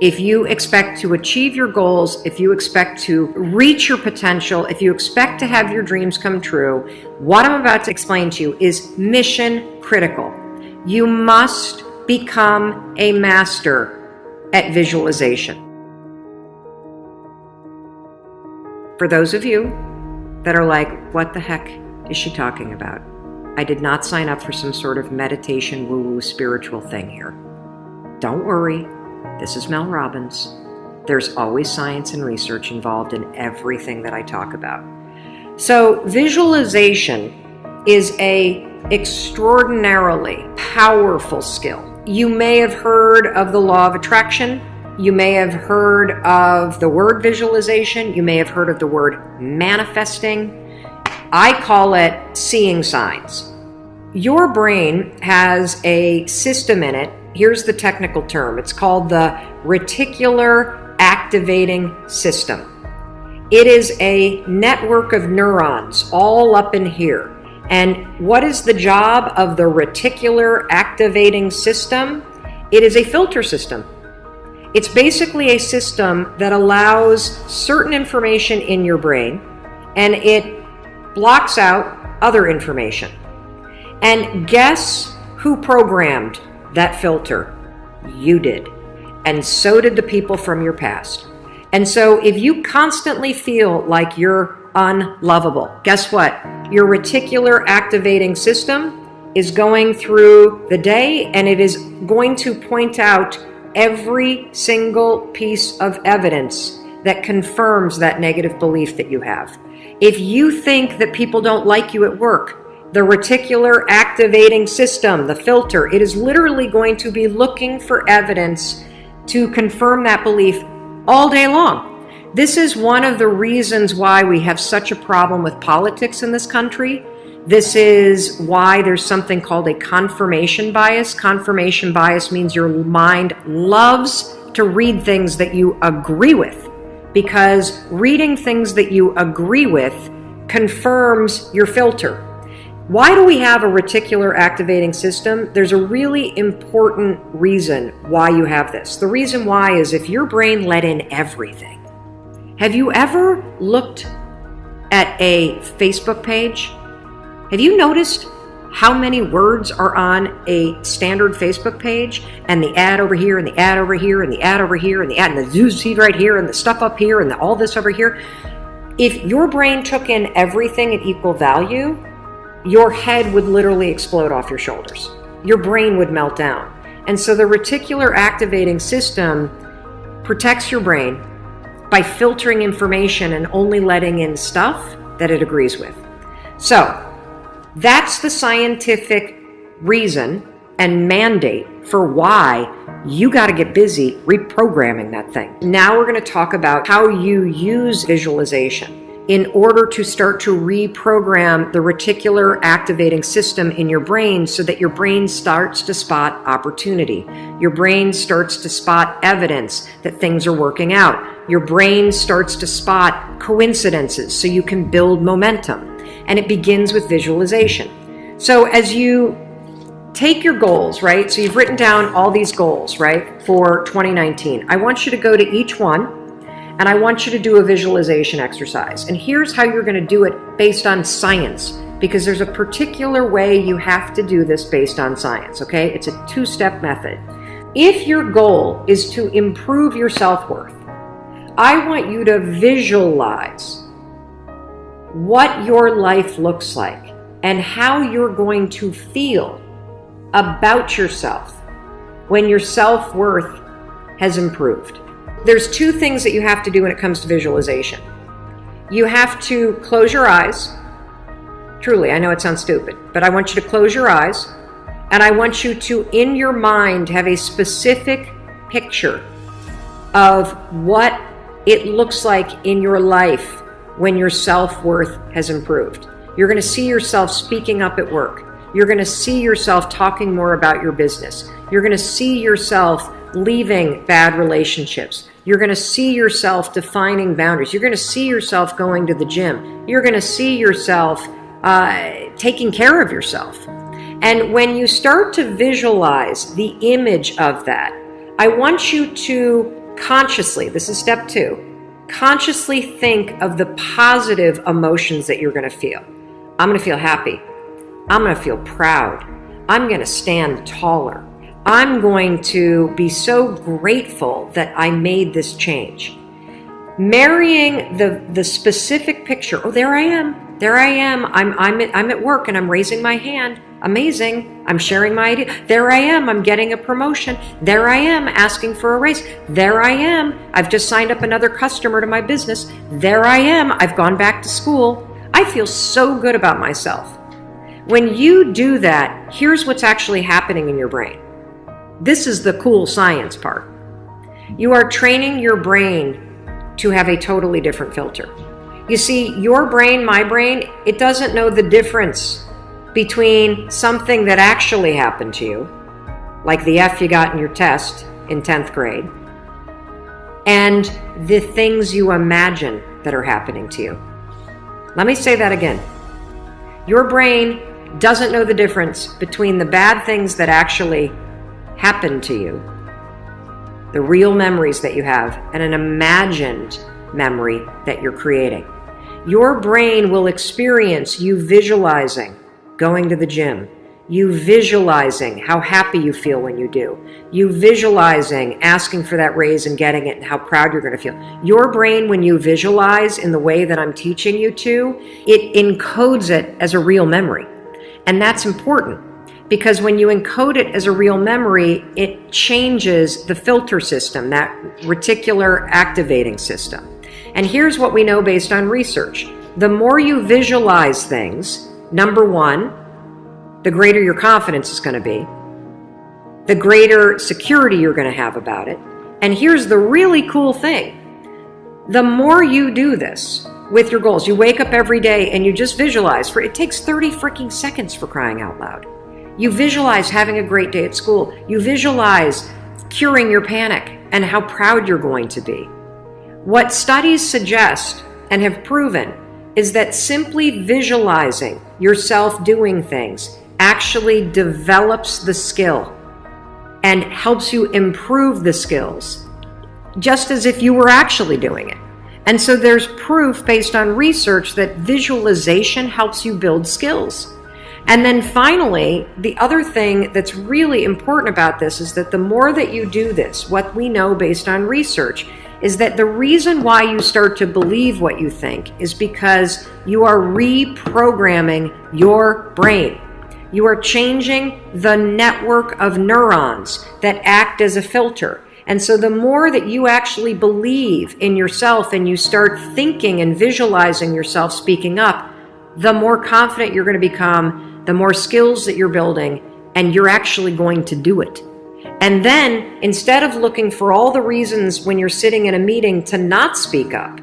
If you expect to achieve your goals, if you expect to reach your potential, if you expect to have your dreams come true, what I'm about to explain to you is mission critical. You must become a master at visualization. For those of you that are like, what the heck is she talking about? I did not sign up for some sort of meditation, woo-woo spiritual thing here. Don't worry. This is Mel Robbins. There's always science and research involved in everything that I talk about. So visualization is an extraordinarily powerful skill. You may have heard of the law of attraction. You may have heard of the word visualization. You may have heard of the word manifesting. I call it seeing signs. Your brain has a system in it. Here's the technical term. It's called the reticular activating system. It is a network of neurons all up in here. And what is the job of the reticular activating system? It is a filter system. It's basically a system that allows certain information in your brain and it blocks out other information. And guess who programmed that filter? You did. And so did the people from your past. And so if you constantly feel like you're unlovable, guess what? Your reticular activating system is going through the day and it is going to point out every single piece of evidence that confirms that negative belief that you have. If you think that people don't like you at work, the reticular activating system, the filter, it is literally going to be looking for evidence to confirm that belief all day long. This is one of the reasons why we have such a problem with politics in this country. This is why there's something called a confirmation bias. Confirmation bias means your mind loves to read things that you agree with, because reading things that you agree with confirms your filter. Why do we have a reticular activating system? There's a really important reason why you have this. The reason why is if your brain let in everything. Have you ever looked at a Facebook page? Have you noticed how many words are on a standard Facebook page? And the ad over here, and the ad over here, and the ad over here, and the ad, and the news feed right here, and the stuff up here, and all this over here. If your brain took in everything at equal value, your head would literally explode off your shoulders. Your brain would melt down. And so the reticular activating system protects your brain by filtering information and only letting in stuff that it agrees with. So that's the scientific reason and mandate for why you got to get busy reprogramming that thing. Now we're going to talk about how you use visualization in order to start to reprogram the reticular activating system in your brain so that your brain starts to spot opportunity. Your brain starts to spot evidence that things are working out. Your brain starts to spot coincidences so you can build momentum. And it begins with visualization. So as you take your goals, right? So you've written down all these goals, right, for 2019. I want you to go to each one. And I want you to do a visualization exercise. And here's how you're going to do it based on science, because there's a particular way you have to do this based on science, okay? It's a two-step method. If your goal is to improve your self-worth, I want you to visualize what your life looks like and how you're going to feel about yourself when your self-worth has improved. There's two things that you have to do when it comes to visualization. You have to close your eyes. Truly, I know it sounds stupid, but I want you to close your eyes, and I want you to, in your mind, have a specific picture of what it looks like in your life when your self-worth has improved. You're going to see yourself speaking up at work. You're going to see yourself talking more about your business. You're going to see yourself leaving bad relationships. You're going to see yourself defining boundaries. You're going to see yourself going to the gym. You're going to see yourself taking care of yourself. And when you start to visualize the image of that, I want you to consciously, this is step 2, consciously think of the positive emotions that you're going to feel. I'm going to feel happy. I'm going to feel proud. I'm going to stand taller. I'm going to be so grateful that I made this change. Marrying the specific picture. Oh, there I am. There I am. I'm at work and I'm raising my hand. Amazing. I'm sharing my idea. There I am. I'm getting a promotion. There I am asking for a raise. There I am. I've just signed up another customer to my business. There I am. I've gone back to school. I feel so good about myself. When you do that, here's what's actually happening in your brain. This is the cool science part. You are training your brain to have a totally different filter. You see, your brain, my brain, it doesn't know the difference between something that actually happened to you, like the F you got in your test in 10th grade, and the things you imagine that are happening to you. Let me say that again. Your brain doesn't know the difference between the bad things that actually happened to you, the real memories that you have, and an imagined memory that you're creating. Your brain will experience you visualizing going to the gym, you visualizing how happy you feel when you do, you visualizing asking for that raise and getting it and how proud you're going to feel. Your brain, when you visualize in the way that I'm teaching you to, it encodes it as a real memory. And that's important because when you encode it as a real memory, it changes the filter system, that reticular activating system. And here's what we know based on research. The more you visualize things, number one, the greater your confidence is going to be, the greater security you're going to have about it. And here's the really cool thing. The more you do this with your goals, you wake up every day and you just visualize, it takes 30 freaking seconds for crying out loud. You visualize having a great day at school. You visualize curing your panic and how proud you're going to be. What studies suggest and have proven is that simply visualizing yourself doing things actually develops the skill and helps you improve the skills, just as if you were actually doing it. And so there's proof based on research that visualization helps you build skills. And then finally, the other thing that's really important about this is that the more that you do this, what we know based on research is that the reason why you start to believe what you think is because you are reprogramming your brain. You are changing the network of neurons that act as a filter. And so the more that you actually believe in yourself and you start thinking and visualizing yourself speaking up, the more confident you're going to become, the more skills that you're building, and you're actually going to do it. And then, instead of looking for all the reasons when you're sitting in a meeting to not speak up,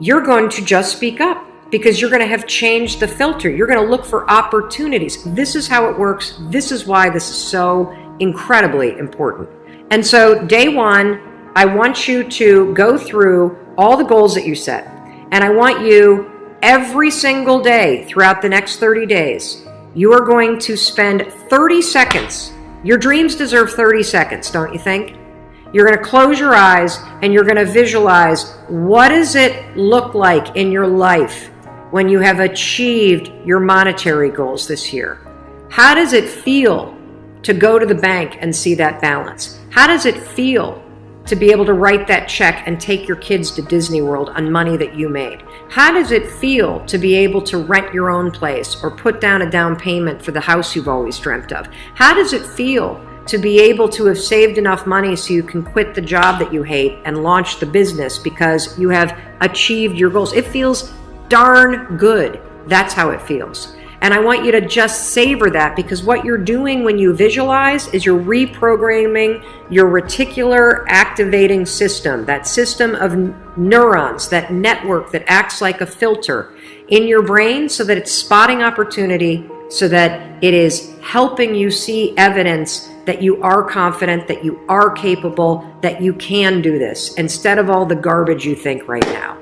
you're going to just speak up because you're going to have changed the filter. You're going to look for opportunities. This is how it works. This is why this is so incredibly important. And so, day one, I want you to go through all the goals that you set. And I want you every single day throughout the next 30 days, you are going to spend 30 seconds. Your dreams deserve 30 seconds, don't you think? You're going to close your eyes and you're going to visualize, what does it look like in your life when you have achieved your monetary goals this year? How does it feel to go to the bank and see that balance? How does it feel to be able to write that check and take your kids to Disney World on money that you made? How does it feel to be able to rent your own place or put down a down payment for the house you've always dreamt of? How does it feel to be able to have saved enough money so you can quit the job that you hate and launch the business because you have achieved your goals? It feels darn good. That's how it feels. And I want you to just savor that, because what you're doing when you visualize is you're reprogramming your reticular activating system, that system of neurons, that network that acts like a filter in your brain so that it's spotting opportunity, so that it is helping you see evidence that you are confident, that you are capable, that you can do this, instead of all the garbage you think right now.